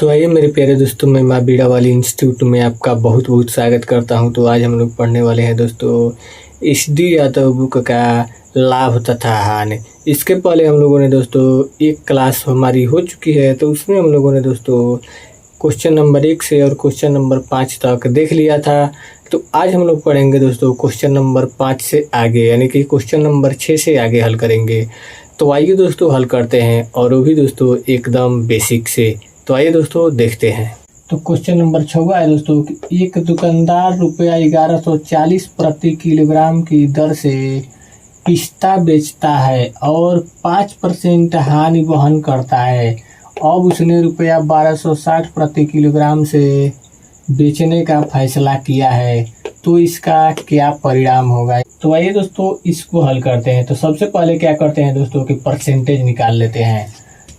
तो आइए मेरे प्यारे दोस्तों, मैं माँ बीड़ा वाली इंस्टीट्यूट में आपका बहुत बहुत स्वागत करता हूं। तो आज हम लोग पढ़ने वाले हैं दोस्तों एच.डी. यादव बुक का लाभ तथा हानि। इसके पहले हम लोगों ने दोस्तों एक क्लास हमारी हो चुकी है, तो उसमें हम लोगों ने दोस्तों क्वेश्चन नंबर 1 से और क्वेश्चन नंबर 5 तक देख लिया था। तो आज हम लोग पढ़ेंगे दोस्तों क्वेश्चन नंबर 5 से आगे, यानी कि क्वेश्चन नंबर 6 से आगे हल करेंगे। तो आइए दोस्तों हल करते हैं, और वो भी दोस्तों एकदम बेसिक से। तो आइए दोस्तों देखते हैं। तो क्वेश्चन नंबर 6 है दोस्तों कि एक दुकानदार रुपया 1140 प्रति किलोग्राम की दर से पिस्ता बेचता है और 5% हानि वहन करता है। अब उसने रुपया 1260 प्रति किलोग्राम से बेचने का फैसला किया है, तो इसका क्या परिणाम होगा। तो आइए दोस्तों इसको हल करते हैं। तो सबसे पहले क्या करते हैं दोस्तों कि परसेंटेज निकाल लेते हैं।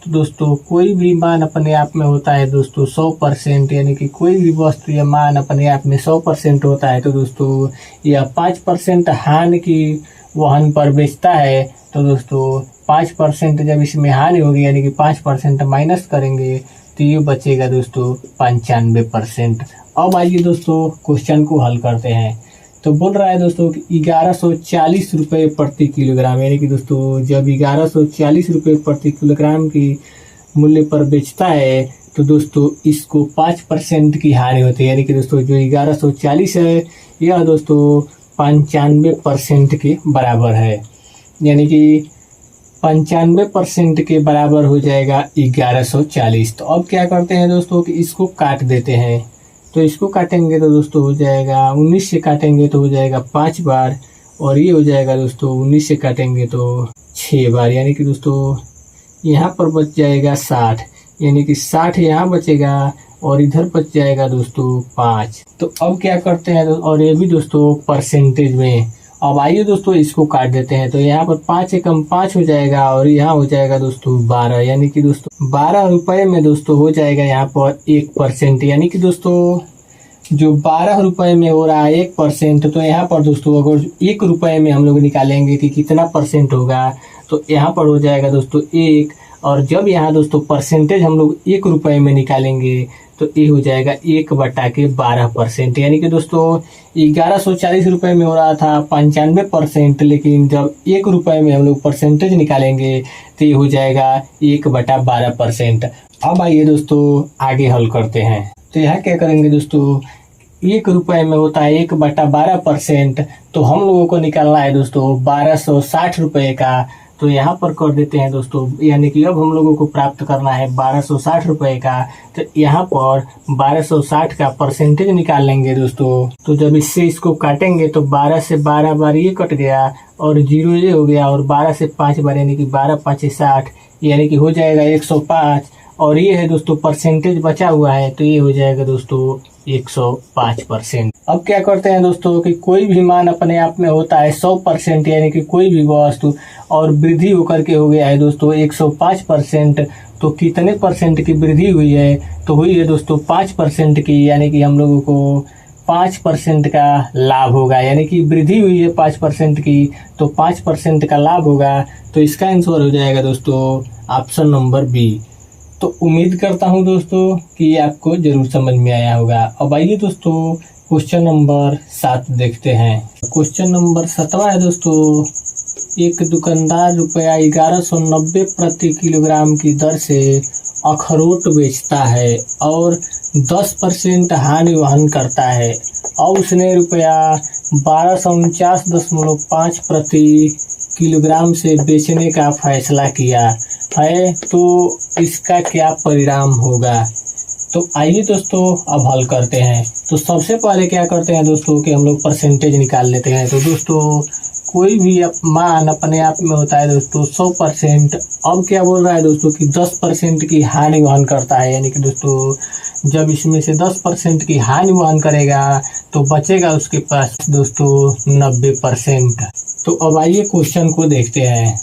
तो दोस्तों कोई भी मान अपने आप में होता है दोस्तों 100%, यानी कि कोई भी वस्तु या मान अपने आप में 100% होता है। तो दोस्तों यह 5% हानि की वहन पर बेचता है। तो दोस्तों 5% जब इसमें हानि होगी, यानी कि 5% माइनस करेंगे तो ये बचेगा दोस्तों 95%। अब आइए दोस्तों क्वेश्चन को हल करते हैं। तो बोल रहा है दोस्तों कि 1140 रुपये प्रति किलोग्राम, यानी कि दोस्तों जब 1140 रुपये प्रति किलोग्राम की मूल्य पर बेचता है, तो दोस्तों इसको 5% की हानि होती है। यानी कि दोस्तों जो 1140 है यह दोस्तों 95% के बराबर है, यानी कि 95% के बराबर हो जाएगा 1140। तो अब क्या करते हैं दोस्तों कि इसको काट देते हैं। तो इसको काटेंगे तो दोस्तों हो जाएगा 19 से काटेंगे तो हो जाएगा 5 बार, और ये हो जाएगा दोस्तों 19 से काटेंगे तो 6 बार, यानी कि दोस्तों यहाँ पर बच जाएगा 60, यानी कि 60 यहाँ बचेगा और इधर बच जाएगा दोस्तों 5। तो अब क्या करते हैं, और ये भी दोस्तों परसेंटेज में। अब आइए दोस्तों इसको काट देते हैं। तो यहाँ पर 5 एकम 5 हो जाएगा और यहाँ हो जाएगा दोस्तों 12, यानी कि दोस्तों 12 रुपये में दोस्तों हो जाएगा यहाँ पर 1%, यानी कि दोस्तों जो 12 रुपये में हो रहा है 1%। तो यहाँ पर दोस्तों अगर 1 रुपये में हम लोग निकालेंगे कि कितना परसेंट होगा, तो यहाँ पर हो जाएगा दोस्तों 1। और जब यहाँ दोस्तों परसेंटेज हम लोग 1 रुपये में निकालेंगे तो ये हो जाएगा 1/12%, यानी कि दोस्तों 1140 रुपये में हो रहा था 95%, लेकिन जब 1 रुपये में हम लोग परसेंटेज निकालेंगे तो ये हो जाएगा 1/12%। अब आइए दोस्तों आगे हल करते हैं। तो यहाँ क्या करेंगे दोस्तों, 1 रुपये में होता है 1/12%, तो हम लोगों को निकालना है दोस्तों 1260 रुपये का। तो यहाँ पर कर देते हैं दोस्तों, यानी कि अब हम लोगों को प्राप्त करना है 1260 रुपये का। तो यहाँ पर 1260 का परसेंटेज निकाल लेंगे दोस्तों। तो जब इससे इसको काटेंगे तो 12 से 12 बार ये कट गया और 0 ये हो गया, और 12 से 5 बार, यानी कि 12 5 60, यानी कि हो जाएगा 105। और ये है दोस्तों परसेंटेज बचा हुआ है, तो ये हो जाएगा दोस्तों 105%। अब क्या करते हैं दोस्तों कि कोई भी मान अपने आप में होता है 100%, यानी कि कोई भी वस्तु, और वृद्धि होकर के हो गया है दोस्तों 105%। तो कितने परसेंट की वृद्धि हुई है, तो हुई है दोस्तों 5% की, यानी कि हम लोगों को 5% का लाभ होगा, यानी कि वृद्धि हुई है 5% की, तो 5% का लाभ होगा। तो इसका आंसर हो जाएगा दोस्तों ऑप्शन नंबर बी। तो उम्मीद करता हूं दोस्तों कि ये आपको जरूर समझ में आया होगा। अब आइए दोस्तों क्वेश्चन नंबर 7 देखते हैं। क्वेश्चन नंबर 7 है दोस्तों, एक दुकानदार रुपया 1190 प्रति किलोग्राम की दर से अखरोट बेचता है और 10% हानि वहन करता है। और उसने रुपया 1249.5 प्रति किलोग्राम से बेचने का फैसला किया है, तो इसका क्या परिणाम होगा। तो आइए दोस्तों अब हल करते हैं। तो सबसे पहले क्या करते हैं दोस्तों कि हम लोग परसेंटेज निकाल लेते हैं। तो दोस्तों कोई भी मान अपने आप में होता है दोस्तों 100%। अब क्या बोल रहा है दोस्तों कि 10% की हानि वहन करता है, यानी कि दोस्तों जब इसमें से 10% की हानि वहन करेगा तो बचेगा उसके पास दोस्तों 90%। तो अब आइए क्वेश्चन को देखते हैं।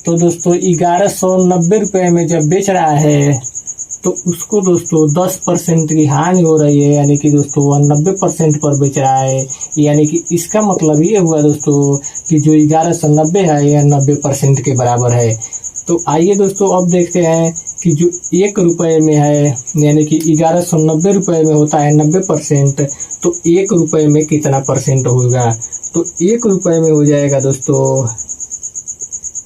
तो दोस्तों 1190 रुपये में जब बेच रहा है तो उसको दोस्तों 10% की हानि हो रही है, यानी कि दोस्तों 90% पर बेच रहा है। यानी कि इसका मतलब ये हुआ दोस्तों कि जो 1190 है यह 90% के बराबर है। तो आइए दोस्तों अब देखते हैं कि जो 1 रुपये में है यानी कि 1190 रुपये में होता है 90%, तो 1 रुपये में कितना परसेंट होगा? तो 1 रुपये में हो जाएगा दोस्तों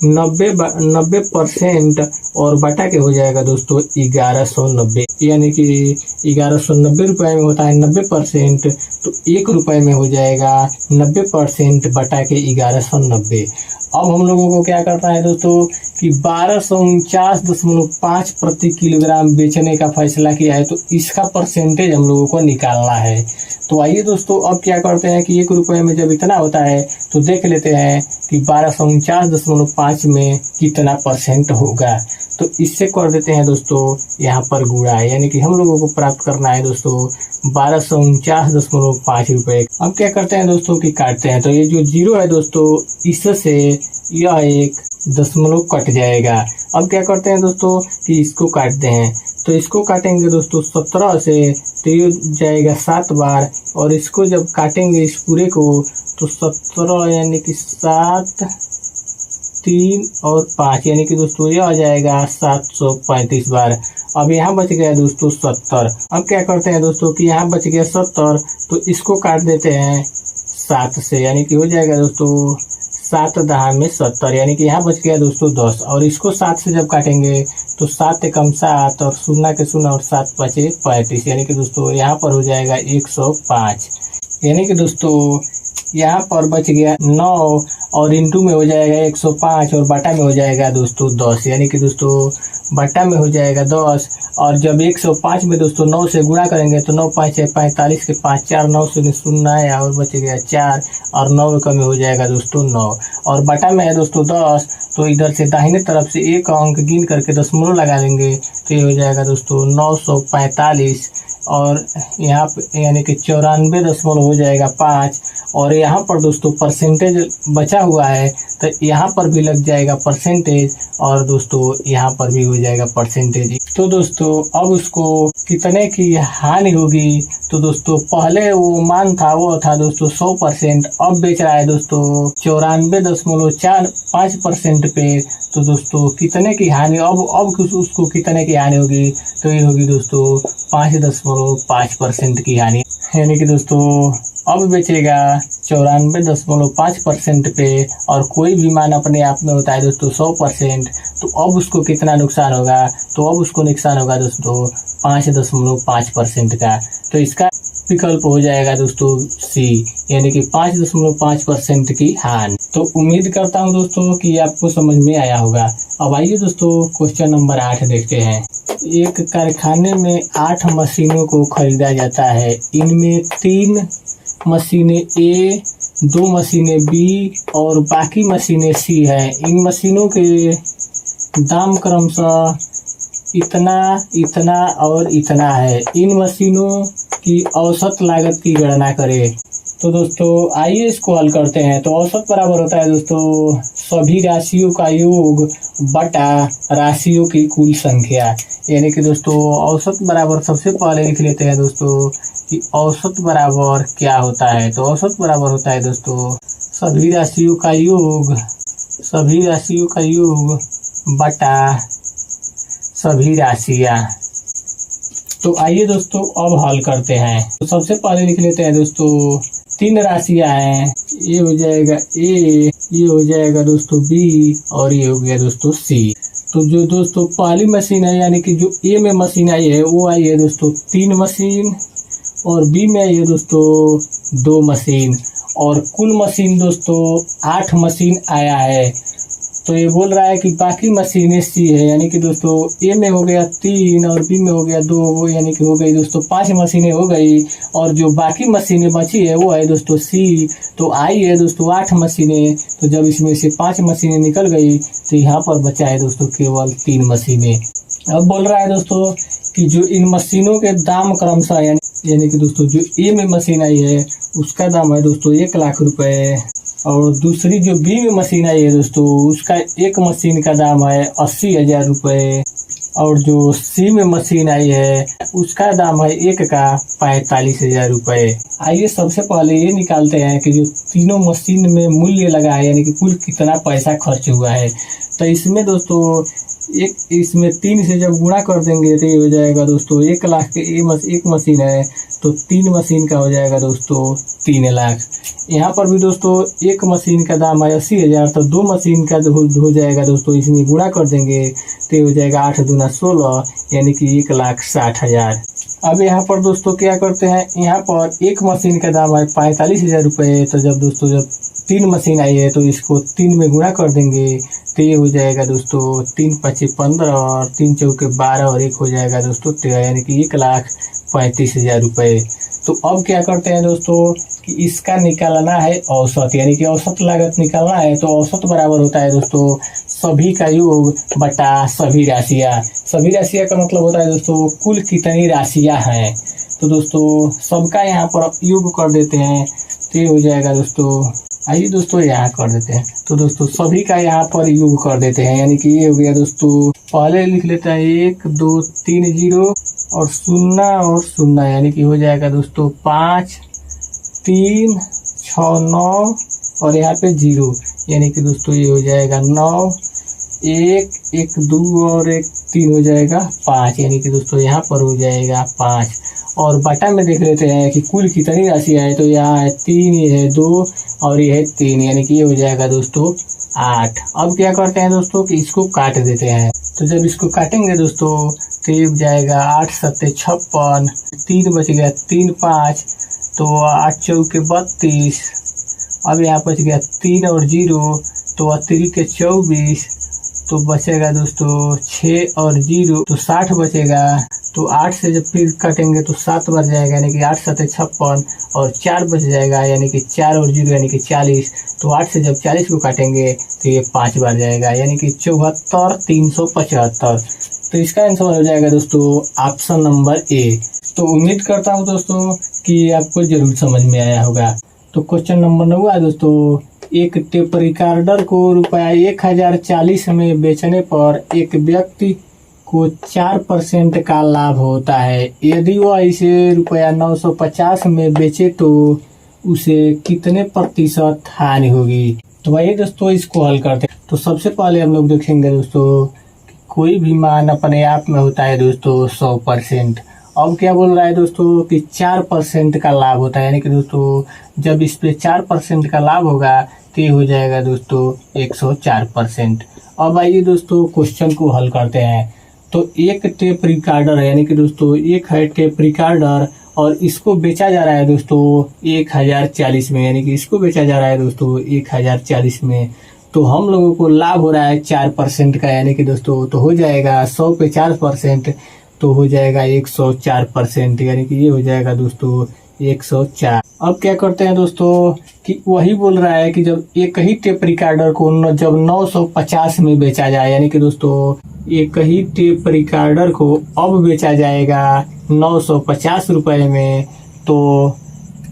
90% और बटा के हो जाएगा दोस्तों 1190, यानी कि 1190 रुपये में होता है 90%, तो 1 रुपये में हो जाएगा 90% बटा के 1190। अब हम लोगों को क्या करना है दोस्तों कि 1249.5 प्रति किलोग्राम बेचने का फैसला किया है, तो इसका परसेंटेज हम लोगों को निकालना है। तो आइए दोस्तों अब क्या करते हैं कि 1 रुपये में जब इतना होता है तो देख लेते हैं कि 1249.5 में कितना परसेंट होगा। तो इससे कर देते हैं दोस्तों यहाँ पर गुणा, यानी कि हम लोगों को प्राप्त करना है दोस्तों 1249.5 रुपये। अब क्या करते हैं दोस्तों कि काटते हैं, तो ये जो 0 है दोस्तों इससे यह एक दशमलव कट जाएगा। अब क्या करते हैं दोस्तों कि इसको काटते हैं, तो इसको काटेंगे दोस्तों 17 से, तो ये जाएगा 7 बार, और इसको जब काटेंगे इस पूरे को तो 17 यानी कि 7, 3 और 5 यानी कि दोस्तों ये आ जाएगा 735 बार। अब यहाँ बच गया दोस्तों 70। अब क्या करते हैं दोस्तों कि यहाँ बच गया 70, तो इसको काट देते हैं 7 से, यानी कि हो जाएगा दोस्तों 7 दहा में 70, यानी कि यहाँ बच गया दोस्तों 10, और इसको 7 से जब काटेंगे तो 7 एकम 7 और 0 के 0 और 7 5 35, यानी कि दोस्तों यहाँ पर हो जाएगा 105, यानी कि दोस्तों यहाँ पर बच गया 9 और इंटू में हो जाएगा 105 और बटा में हो जाएगा दोस्तों 10, यानी कि दोस्तों बटा में हो जाएगा 10, और जब 105 में दोस्तों 9 से गुणा करेंगे तो 9 5 है 45 के 5 4 9 0 0 है और बच गया 4 और 9 का में हो जाएगा दोस्तों 9, और बटा में है दोस्तों 10, तो इधर से दाहिने तरफ से एक अंक गिन करके दशमलव लगा देंगे तो ये हो जाएगा दोस्तों 945, और यहाँ पे यानी कि 94 दशमलव हो जाएगा 5, और यहाँ पर दोस्तों परसेंटेज बचा हुआ है तो यहाँ पर भी लग जाएगा परसेंटेज, और दोस्तों यहाँ पर भी हो जाएगा परसेंटेज। तो दोस्तों अब उसको कितने की हानि होगी, तो दोस्तों पहले वो मान था वो था दोस्तों 100%, अब बेच रहा है दोस्तों 94.45% पे, तो दोस्तों कितने की हानि, अब उसको कितने की हानि होगी, तो ये होगी दोस्तों 5.5% की हानि, यानी कि दोस्तों अब बेचेगा 94.5% पे, और कोई भी मान अपने आप में होता है दोस्तों 100%, तो अब उसको कितना नुकसान होगा, तो अब उसको नुकसान होगा दोस्तों 5.5% का। तो इसका विकल्प हो जाएगा दोस्तों सी, यानी कि 5.5% की हानि। तो उम्मीद करता हूं दोस्तों कि आपको समझ में आया होगा। अब आइए दोस्तों क्वेश्चन नंबर 8 देखते हैं। एक कारखाने में 8 मशीनों को खरीदा जाता है, इनमें 3 मशीनें ए, 2 मशीनें बी और बाकी मशीनें सी हैं। इन मशीनों के दाम क्रमशः इतना, इतना और इतना है। इन मशीनों की औसत लागत की गणना करें। तो दोस्तों आइए इसको हल करते हैं। तो औसत बराबर होता है दोस्तों सभी राशियों का योग बटा राशियों की कुल संख्या, यानी कि दोस्तों औसत बराबर सबसे पहले लिख लेते हैं दोस्तों कि औसत बराबर क्या होता है। तो औसत बराबर होता है दोस्तों सभी राशियों का योग बटा सभी राशियां। तो आइए दोस्तों अब हल करते हैं। तो सबसे पहले लिख लेते हैं दोस्तों 3 राशियां हैं, ये हो जाएगा ए, ये हो जाएगा दोस्तों बी और ये हो गया दोस्तों सी। तो जो दोस्तों पहली मशीन है यानी कि जो ए में मशीन आई है वो आई है दोस्तों 3 मशीन, और बी में आई है दोस्तों 2 मशीन, और कुल मशीन दोस्तों 8 मशीन आया है। तो ये बोल रहा है कि बाकी मशीनें सी है, यानी कि दोस्तों ए में हो गया 3 और बी में हो गया 2, यानी कि हो गई दोस्तों 5 मशीनें हो गई, और जो बाकी मशीनें बची है वो है दोस्तों सी। तो आई है दोस्तों 8 मशीनें, तो जब इसमें से 5 मशीनें निकल गई तो यहाँ पर बचा है दोस्तों केवल 3 मशीनें। अब बोल रहा है दोस्तों कि जो इन मशीनों के दाम क्रमशः यानी कि दोस्तों जो ए में मशीन आई है उसका दाम है दोस्तों 1 लाख रुपए, और दूसरी जो बी में मशीन आई है दोस्तों उसका एक मशीन का दाम है 80,000 रुपये, और जो सी में मशीन आई है उसका दाम है एक का 45,000 रुपये। आइए सबसे पहले ये निकालते हैं कि जो तीनों मशीन में मूल्य लगा है यानी कि कुल कितना पैसा खर्च हुआ है। तो इसमें दोस्तों एक इसमें 3 से जब गुणा कर देंगे तो ये हो जाएगा दोस्तों 1 लाख के एक मशीन है तो 3 मशीन का हो जाएगा दोस्तों 3 लाख। यहाँ पर भी दोस्तों एक मशीन का दाम है 80,000 तो 2 मशीन का हो जाएगा दोस्तों, इसमें गुणा कर देंगे तो ये हो जाएगा 8 दूना 16 यानी कि 1,60,000। अब यहाँ पर दोस्तों क्या करते हैं, यहाँ पर एक मशीन का दाम है 45,000 रुपये। तो जब 3 मशीन आई है तो इसको 3 में गुणा कर देंगे तो ये हो जाएगा दोस्तों 3 पचे 15 और 3 चौके 12 और 1 हो जाएगा दोस्तों 13 यानी कि 1,35,000 रुपये। तो अब क्या करते हैं दोस्तों कि इसका निकालना है औसत, यानी कि औसत लागत निकालना है। तो औसत बराबर होता है दोस्तों सभी का योग बटा सभी राशियाँ। सभी राशियाँ का मतलब होता है दोस्तों कुल कितनी राशियाँ हैं। तो दोस्तों सबका यहाँ पर योग कर देते हैं तो ये हो जाएगा दोस्तों, आइए दोस्तों यहाँ कर देते हैं। तो दोस्तों सभी का यहाँ पर योग कर देते हैं, यानी कि ये हो गया दोस्तों, पहले लिख लेते हैं 1 2 3 0 और 0 और 0 यानी कि हो जाएगा दोस्तों 5 3 6 9 और यहाँ पे 0 यानी कि दोस्तों ये हो जाएगा 9 1 1 2 और 1 3 हो जाएगा 5 यानी कि दोस्तों यहाँ पर हो जाएगा 5। और बटा में देख लेते हैं कि कुल कितनी राशि है। तो यहाँ है 3, ये है 2 और ये है 3 यानी कि ये हो जाएगा दोस्तों 8। अब क्या करते हैं दोस्तों कि इसको काट देते हैं। तो जब इसको काटेंगे दोस्तों तो ये हो जाएगा 8 7 56, 3 बच गया 3 5 तो 8 चौके 32। अब यहाँ बच गया 3 और 0 तो 3 के 24 तो बचेगा दोस्तों 6 और 0 तो 60 बचेगा। तो 8 से जब फिर काटेंगे तो 7 बच जाएगा यानी कि 8 7 56 और 4 बच जाएगा यानी कि 4 और 0 यानी कि 40। तो 8 से जब 40 को काटेंगे तो ये 5 बार जाएगा यानी कि 74 375। तो इसका आंसर हो जाएगा दोस्तों ऑप्शन नंबर ए। तो उम्मीद करता हूँ दोस्तों कि आपको जरूर समझ में आया होगा। तो क्वेश्चन नंबर 9 है दोस्तों, एक टेप रिकॉर्डर को रुपया 1,040 में बेचने पर एक व्यक्ति को 4% का लाभ होता है। यदि वह इसे रुपया 950 में बेचे तो उसे कितने प्रतिशत हानि होगी। तो वही दोस्तों इसको हल करते हैं। तो सबसे पहले हम लोग देखेंगे दोस्तों कोई भी मान अपने आप में होता है दोस्तों 100%। अब क्या बोल रहा है दोस्तों कि 4% का लाभ होता है, यानी कि दोस्तों जब इस पे 4% का लाभ होगा तो ये हो जाएगा दोस्तों 104%। अब आइए दोस्तों क्वेश्चन को हल करते हैं। तो एक टेप रिकॉर्डर है, यानी कि दोस्तों एक है टेप रिकॉर्डर और इसको बेचा जा रहा है दोस्तों 1,040 में, यानी कि इसको बेचा जा रहा है दोस्तों 1,040 में। तो हम लोगों को लाभ हो रहा है 4% का, यानी कि दोस्तों तो हो जाएगा 100 पे 4% तो हो जाएगा 104%, यानी कि ये हो जाएगा दोस्तों 104। अब क्या करते हैं दोस्तों कि वही बोल रहा है कि जब एक ही टेप रिकॉर्डर को जब 950 में बेचा जाए, यानी कि दोस्तों एक ही टेप रिकॉर्डर को अब बेचा जाएगा 950 रुपए में, तो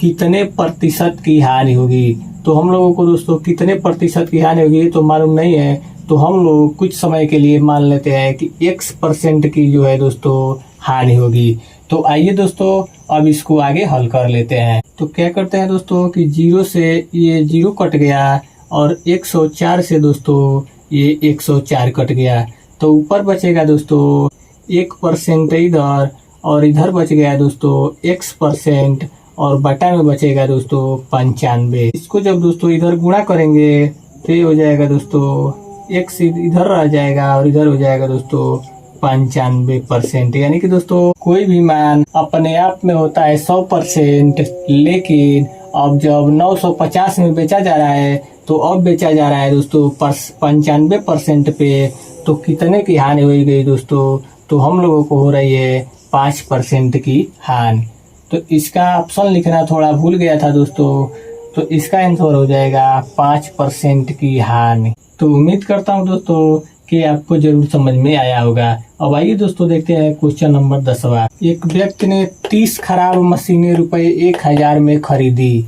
कितने प्रतिशत की हानि होगी। तो हम लोगों को दोस्तों कितने प्रतिशत की हानि होगी तो मालूम नहीं है, तो हम लोग कुछ समय के लिए मान लेते हैं कि X% की जो है दोस्तों हानि होगी। तो आइए दोस्तों अब इसको आगे हल कर लेते हैं। तो क्या करते हैं दोस्तों कि 0 से ये 0 कट गया और 104 से दोस्तों ये 104 कट गया, तो ऊपर बचेगा दोस्तों 1% इधर और इधर बच गया दोस्तों X% और बटा में बचेगा दोस्तों 95। इसको जब दोस्तों इधर गुणा करेंगे तो ये हो जाएगा दोस्तों X इधर रह जाएगा और इधर हो जाएगा दोस्तों 95%, यानी कि दोस्तों कोई भी मान अपने आप में होता है 100%, लेकिन अब जब 950 में बेचा जा रहा है तो अब बेचा जा रहा है दोस्तों 95% पे, तो कितने की हानि हो गई दोस्तों, तो हम लोगों को हो रही है 5% की हानि। तो इसका ऑप्शन लिखना थोड़ा भूल गया था दोस्तों, तो इसका आंसर हो जाएगा 5% की हानि। तो उम्मीद करता हूँ दोस्तों कि आपको जरूर समझ में आया होगा। अब आइए दोस्तों देखते हैं क्वेश्चन नंबर 10वां। एक व्यक्ति ने 30 खराब मशीनें रुपए 1,000 में खरीदी।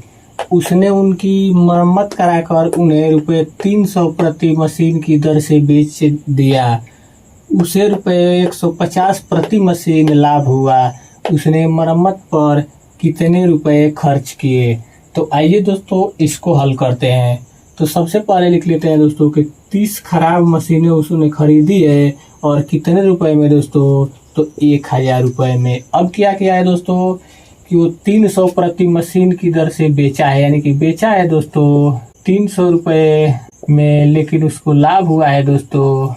उसने उनकी मरम्मत कराकर उन्हें रुपए 300 प्रति मशीन की दर से बेच दिया। उसे रुपए 150 प्रति मशीन लाभ हुआ। उसने मरम्मत पर कितने रुपए खर्च किए। तो आइए दोस्तों इसको हल करते हैं। तो सबसे पहले लिख लेते हैं दोस्तों कि 30 खराब मशीनें उसने खरीदी है और कितने रुपए में दोस्तों, तो 1000 रुपए में। अब क्या किया है दोस्तों कि वो 300 प्रति मशीन की दर से बेचा है, यानी कि बेचा है दोस्तों 300 रुपए में, लेकिन उसको लाभ हुआ है दोस्तों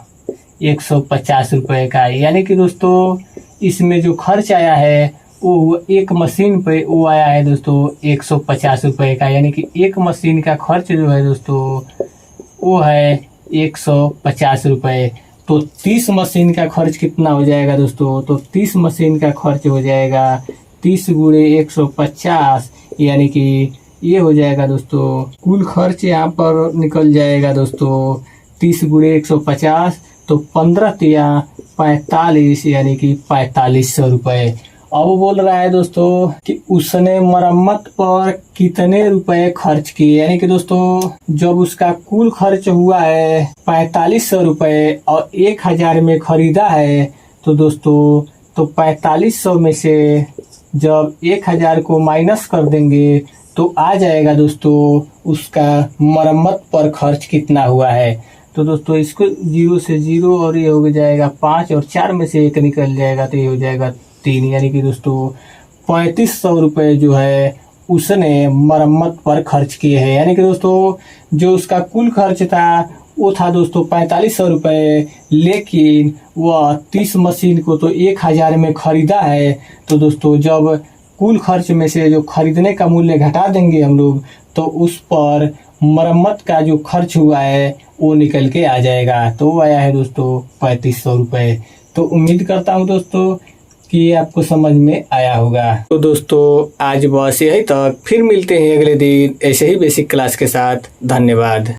150 रुपए का। यानी कि दोस्तों इसमें जो खर्च आया है वो एक मशीन पे वो आया है दोस्तों 150 रुपए का, यानी कि एक मशीन का खर्च जो है दोस्तों वो है 150 रुपए। तो 30 मशीन का खर्च कितना हो जाएगा दोस्तों, तो 30 मशीन का खर्च हो जाएगा 30 गुणे 150, यानी कि ये हो जाएगा दोस्तों कुल खर्च यहाँ पर निकल जाएगा दोस्तों 30 गुणे 150, तो 15 तिया 45, यानी कि 4500 रुपए। अब बोल रहा है दोस्तों कि उसने मरम्मत पर कितने रुपए खर्च किए, यानी कि दोस्तों जब उसका कुल खर्च हुआ है 4500 रुपए और 1000 में खरीदा है, तो दोस्तों तो 4500 में से जब 1000 को माइनस कर देंगे तो आ जाएगा दोस्तों उसका मरम्मत पर खर्च कितना हुआ है। तो दोस्तों इसको 0 से 0 और ये हो जाएगा 5 और 4 में से 1 निकल जाएगा, तो ये हो जाएगा 3, यानी कि दोस्तों 3500 रुपए जो है उसने मरम्मत पर खर्च किए हैं। यानी कि दोस्तों जो उसका कुल खर्च था वो था दोस्तों 4500 रुपए, लेकिन वह 30 मशीन को तो 1000 में खरीदा है। तो दोस्तों जब कुल खर्च में से जो खरीदने का मूल्य घटा देंगे हम लोग, तो उस पर मरम्मत का जो खर्च हुआ है वो निकल के आ जाएगा। तो वो आया है दोस्तों 3500 रुपए। तो उम्मीद करता हूँ दोस्तों कि ये आपको समझ में आया होगा। तो दोस्तों आज बस यही तक, फिर मिलते हैं अगले दिन ऐसे ही बेसिक क्लास के साथ। धन्यवाद।